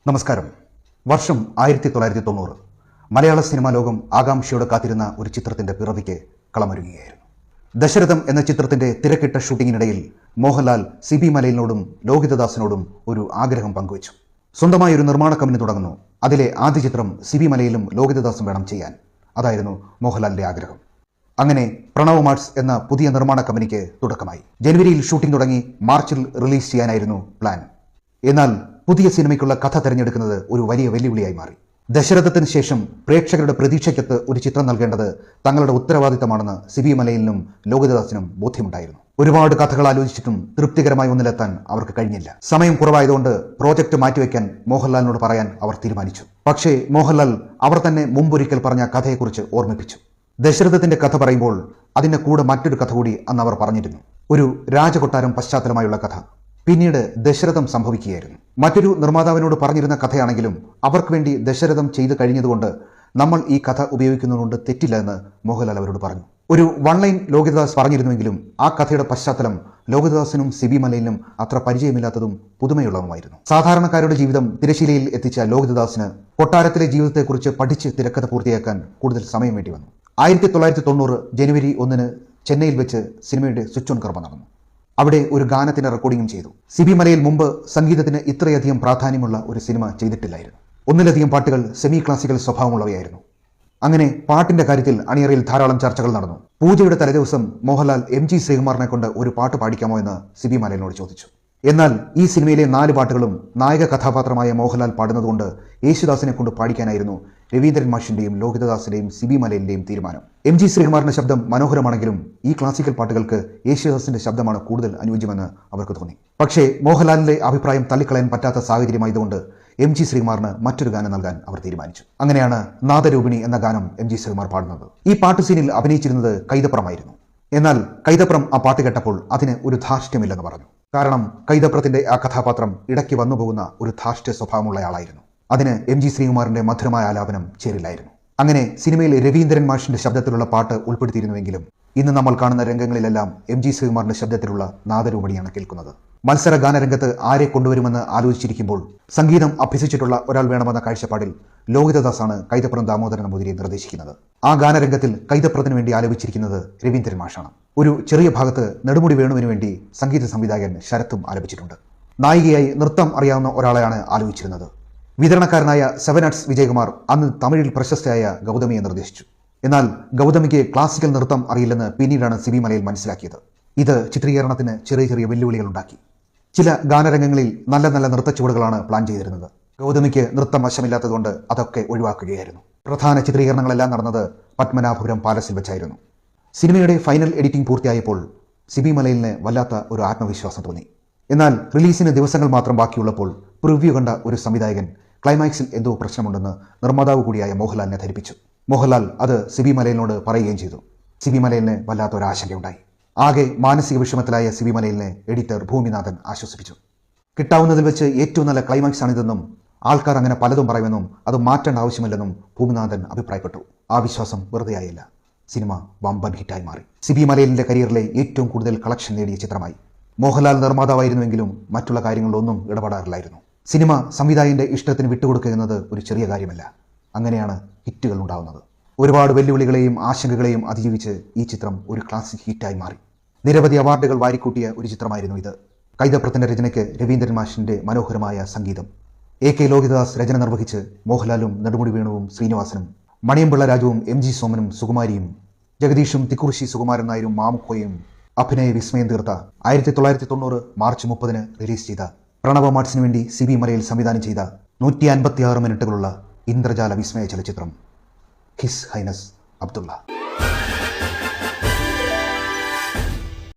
നമസ്കാരം. വർഷം 1990. മലയാള സിനിമാ ലോകം ആകാംക്ഷയോടെ കാത്തിരുന്ന ഒരു ചിത്രത്തിന്റെ പിറവിക്ക് കളമൊരുങ്ങുകയായിരുന്നു. ദശരഥം എന്ന ചിത്രത്തിന്റെ തിരക്കിട്ട ഷൂട്ടിങ്ങിനിടയിൽ മോഹൻലാൽ സിബി മലയിലിനോടും ലോഹിതദാസിനോടും ഒരു ആഗ്രഹം പങ്കുവച്ചു. സ്വന്തമായി ഒരു നിർമ്മാണ കമ്പനി തുടങ്ങുന്നു. അതിലെ ആദ്യ ചിത്രം സിബി മലയിലും ലോഹിതദാസും വേണം ചെയ്യാൻ. അതായിരുന്നു മോഹൻലാലിന്റെ ആഗ്രഹം. അങ്ങനെ പ്രണവ് മാർട്സ് എന്ന പുതിയ നിർമ്മാണ കമ്പനിക്ക് തുടക്കമായി. ജനുവരിയിൽ ഷൂട്ടിംഗ് തുടങ്ങി മാർച്ചിൽ റിലീസ് ചെയ്യാനായിരുന്നു പ്ലാൻ. എന്നാൽ പുതിയ സിനിമയ്ക്കുള്ള കഥ തിരഞ്ഞെടുക്കുന്നത് ഒരു വലിയ വെല്ലുവിളിയായി മാറി. ദശരഥത്തിന് ശേഷം പ്രേക്ഷകരുടെ പ്രതീക്ഷയ്ക്കൊത്ത് ഒരു ചിത്രം നൽകേണ്ടത് തങ്ങളുടെ ഉത്തരവാദിത്തമാണെന്ന് സിബി മലയിലിനും ലോഹിതദാസിനും ബോധ്യമുണ്ടായിരുന്നു. ഒരുപാട് കഥകൾ ആലോചിച്ചിട്ടും തൃപ്തികരമായി ഒന്നിലെത്താൻ അവർക്ക് കഴിഞ്ഞില്ല. സമയം കുറവായതുകൊണ്ട് പ്രോജക്റ്റ് മാറ്റിവെക്കാൻ മോഹൻലാലിനോട് പറയാൻ അവർ തീരുമാനിച്ചു. പക്ഷേ മോഹൻലാൽ അവർ തന്നെ മുമ്പൊരിക്കൽ പറഞ്ഞ കഥയെക്കുറിച്ച് ഓർമ്മിപ്പിച്ചു. ദശരഥത്തിന്റെ കഥ പറയുമ്പോൾ അതിന്റെ കൂടെ മറ്റൊരു കഥ കൂടി അന്ന് അവർ പറഞ്ഞിരുന്നു. ഒരു രാജകൊട്ടാരം പശ്ചാത്തലമായുള്ള കഥ. പിന്നീട് ദശരഥം സംഭവിക്കുകയായിരുന്നു. മറ്റൊരു നിർമ്മാതാവിനോട് പറഞ്ഞിരുന്ന കഥയാണെങ്കിലും അവർക്ക് വേണ്ടി ദശരഥം ചെയ്തു കഴിഞ്ഞതുകൊണ്ട് നമ്മൾ ഈ കഥ ഉപയോഗിക്കുന്നതുകൊണ്ട് തെറ്റില്ല എന്ന് മോഹൻലാൽ അവരോട് പറഞ്ഞു. ഒരു വൺ ലൈൻ ലോഹിതദാസ് പറഞ്ഞിരുന്നുവെങ്കിലും ആ കഥയുടെ പശ്ചാത്തലം ലോഹിതദാസിനും സിബി മലയിലിനും അത്ര പരിചയമില്ലാത്തതും പുതുമയുള്ളതുമായിരുന്നു. സാധാരണക്കാരുടെ ജീവിതം തിരശീലയിൽ എത്തിച്ച ലോഹിതദാസിന് കൊട്ടാരത്തിലെ ജീവിതത്തെക്കുറിച്ച് പഠിച്ച് തിരക്കഥ പൂർത്തിയാക്കാൻ കൂടുതൽ സമയം വേണ്ടി വന്നു. 1990 ജനുവരി 1 ചെന്നൈയിൽ വെച്ച് സിനിമയുടെ സ്വിച്ച് ഓൺ കർമ്മം നടന്നു. അവിടെ ഒരു ഗാനത്തിന്റെ റെക്കോർഡിംഗും ചെയ്തു. സിബി മലയിൽ മുമ്പ് സംഗീതത്തിന് ഇത്രയധികം പ്രാധാന്യമുള്ള ഒരു സിനിമ ചെയ്തിട്ടില്ലായിരുന്നു. ഒന്നിലധികം പാട്ടുകൾ സെമി ക്ലാസിക്കൽ സ്വഭാവമുള്ളവയായിരുന്നു. അങ്ങനെ പാട്ടിന്റെ കാര്യത്തിൽ അണിയറയിൽ ധാരാളം ചർച്ചകൾ നടന്നു. പൂജയുടെ തലേദിവസം മോഹൻലാൽ MG ശ്രീകുമാറിനെ കൊണ്ട് ഒരു പാട്ട് പാടിക്കാമോ എന്ന് സിബി മലയിലിനോട് ചോദിച്ചു. എന്നാൽ ഈ സിനിമയിലെ 4 പാട്ടുകളും നായക കഥാപാത്രമായ മോഹൻലാൽ പാടുന്നതുകൊണ്ട് യേശുദാസിനെ കൊണ്ട് പാടിക്കാനായിരുന്നു രവീന്ദ്രൻ മാഷിന്റെയും ലോഹിതദാസിന്റെയും സിബി മലയിലിന്റെയും തീരുമാനം. MG ശ്രീകുമാറിന്റെ ശബ്ദം മനോഹരമാണെങ്കിലും ഈ ക്ലാസിക്കൽ പാട്ടുകൾക്ക് യേശുദാസിന്റെ ശബ്ദമാണ് കൂടുതൽ അനുയോജ്യമെന്ന് അവർക്ക് തോന്നി. പക്ഷേ മോഹൻലാലിന്റെ അഭിപ്രായം തള്ളിക്കളയാൻ പറ്റാത്ത സാഹചര്യമായതുകൊണ്ട് MG ശ്രീകുമാറിന് മറ്റൊരു ഗാനം നൽകാൻ അവർ തീരുമാനിച്ചു. അങ്ങനെയാണ് നാദരൂപിണി എന്ന ഗാനം MG ശ്രീകുമാർ പാടുന്നത്. ഈ പാട്ട് സീനിൽ അഭിനയിച്ചിരുന്നത് കൈതപ്രമായിരുന്നു. എന്നാൽ കൈതപ്രം ആ പാട്ട് കേട്ടപ്പോൾ അതിന് ഒരു ധാർഷ്ട്യമില്ലെന്ന് പറഞ്ഞു. കാരണം കൈതപ്രത്തിന്റെ ആ കഥാപാത്രം ഇടയ്ക്ക് വന്നുപോകുന്ന ഒരു ധാർഷ്ട്യ സ്വഭാവമുള്ളയാളായിരുന്നു. അതിന് MG ശ്രീകുമാറിന്റെ മധുരമായ ആലാപനം ചേരില്ലായിരുന്നു. അങ്ങനെ സിനിമയിൽ രവീന്ദ്രൻ മാഷിന്റെ ശബ്ദത്തിലുള്ള പാട്ട് ഉൾപ്പെടുത്തിയിരുന്നുവെങ്കിലും ഇന്ന് നമ്മൾ കാണുന്ന രംഗങ്ങളിലെല്ലാം MG ശ്രീകുമാറിന്റെ ശബ്ദത്തിലുള്ള നാദരൂപണിയാണ് കേൾക്കുന്നത്. മത്സര ഗാനരംഗത്ത് ആരെ കൊണ്ടുവരുമെന്ന് ആലോചിച്ചിരിക്കുമ്പോൾ സംഗീതം അഭ്യസിച്ചിട്ടുള്ള ഒരാൾ വേണമെന്ന കാഴ്ചപ്പാടിൽ ലോഹിതദാസാണ് കൈതപ്രം ദാമോദരൻ നമ്പൂതിരിയെ നിർദ്ദേശിക്കുന്നത്. ആ ഗാനരംഗത്തിൽ കൈതപ്രത്തിന് വേണ്ടി ആലപിച്ചിരിക്കുന്നത് രവീന്ദ്രൻ മാഷാണ്. ഒരു ചെറിയ ഭാഗത്ത് നെടുമുടി വേണുവിന് വേണ്ടി സംഗീത സംവിധായകൻ ശരത്തും ആലപിച്ചിട്ടുണ്ട്. നായികയായി നൃത്തം അറിയാവുന്ന ഒരാളെയാണ് ആലോചിച്ചിരുന്നത്. വിതരണക്കാരനായ 7 Arts വിജയകുമാർ അന്ന് തമിഴിൽ പ്രശസ്തയായ ഗൗതമിയെ നിർദ്ദേശിച്ചു. എന്നാൽ ഗൗതമിക്ക് ക്ലാസിക്കൽ നൃത്തം അറിയില്ലെന്ന് പിന്നീടാണ് സിബി മലയിൽ മനസ്സിലാക്കിയത്. ഇത് ചിത്രീകരണത്തിന് ചെറിയ ചെറിയ വെല്ലുവിളികൾ ഉണ്ടാക്കി. ചില ഗാനരംഗങ്ങളിൽ നല്ല നല്ല നൃത്തച്ചുവടുകളാണ് പ്ലാൻ ചെയ്തിരുന്നത്. ഗൗതമിക്ക് നൃത്തം വശമില്ലാത്തതുകൊണ്ട് അതൊക്കെ ഒഴിവാക്കുകയായിരുന്നു. പ്രധാന ചിത്രീകരണങ്ങളെല്ലാം നടന്നത് പത്മനാഭപുരം പാലസിൽ വെച്ചായിരുന്നു. സിനിമയുടെ ഫൈനൽ എഡിറ്റിംഗ് പൂർത്തിയായപ്പോൾ സിബി മലയിലിന് വല്ലാത്ത ഒരു ആത്മവിശ്വാസം തോന്നി. എന്നാൽ റിലീസിന് ദിവസങ്ങൾ മാത്രം ബാക്കിയുള്ളപ്പോൾ പ്രിവ്യൂ കണ്ട ഒരു സംവിധായകൻ ക്ലൈമാക്സിൽ എന്തോ പ്രശ്നമുണ്ടെന്ന് നിർമ്മാതാവ് കൂടിയായ മോഹൻലാലിനെ ധരിപ്പിച്ചു. മോഹൻലാൽ അത് സിബി മലയിലിനോട് പറയുകയും ചെയ്തു. സിബി മലയിലിന് വല്ലാത്ത ഒരു ആശങ്കയുണ്ടായി. ആകെ മാനസിക വിഷമത്തിലായ സിബി മലയിലിനെ എഡിറ്റർ ഭൂമിനാഥൻ ആശ്വസിപ്പിച്ചു. കിട്ടാവുന്നതിൽ വെച്ച് ഏറ്റവും നല്ല ക്ലൈമാക്സ് ആണിതെന്നും ആൾക്കാർ അങ്ങനെ പലതും പറയുമെന്നും അത് മാറ്റേണ്ട ആവശ്യമില്ലെന്നും ഭൂമിനാഥൻ അഭിപ്രായപ്പെട്ടു. ആ വിശ്വാസം വെറുതെയായില്ല. സിനിമ വമ്പൻ ഹിറ്റായി മാറി. സിബി മലയിലിന്റെ കരിയറിലെ ഏറ്റവും കൂടുതൽ കളക്ഷൻ നേടിയ ചിത്രമായി. മോഹൻലാൽ നിർമ്മാതാവായിരുന്നുവെങ്കിലും മറ്റുള്ള കാര്യങ്ങളിലൊന്നും ഇടപെടാറില്ലായിരുന്നു. സിനിമ സംവിധായകന്റെ ഇഷ്ടത്തിന് വിട്ടുകൊടുക്കുക എന്നത് ഒരു ചെറിയ കാര്യമല്ല. അങ്ങനെയാണ് ഹിറ്റുകൾ ഉണ്ടാവുന്നത്. ഒരുപാട് വെല്ലുവിളികളെയും ആശങ്കകളെയും അതിജീവിച്ച് ഈ ചിത്രം ഒരു ക്ലാസിക് ഹിറ്റായി മാറി. നിരവധി അവാർഡുകൾ വാരിക്കൂട്ടിയ ഒരു ചിത്രമായിരുന്നു ഇത്. കൈതപ്രത്തിന്റെ രചനയ്ക്ക് രവീന്ദ്രൻ മാഷിന്റെ മനോഹരമായ സംഗീതം. AK ലോഹിതദാസ് രചന നിർവഹിച്ച് മോഹൻലാലും നെടുമുടി വേണുവും ശ്രീനിവാസനും മണിയമ്പിള്ള രാജുവും MG സോമനും സുകുമാരിയും ജഗദീഷും തിക്കുറിശി സുകുമാരൻ നായരും മാമുക്കോയും അഭിനയ വിസ്മയം തീർത്ത 1990 മാർച്ച് 30 റിലീസ് ചെയ്ത പ്രണവ് മാർട്സിന് വേണ്ടി സിബി മലയിൽ സംവിധാനം ചെയ്ത 156 മിനിറ്റുകളുള്ള ഇന്ദ്രജാല വിസ്മയ ചലച്ചിത്രം ഹിസ് ഹൈനസ് അബ്ദുള്ള.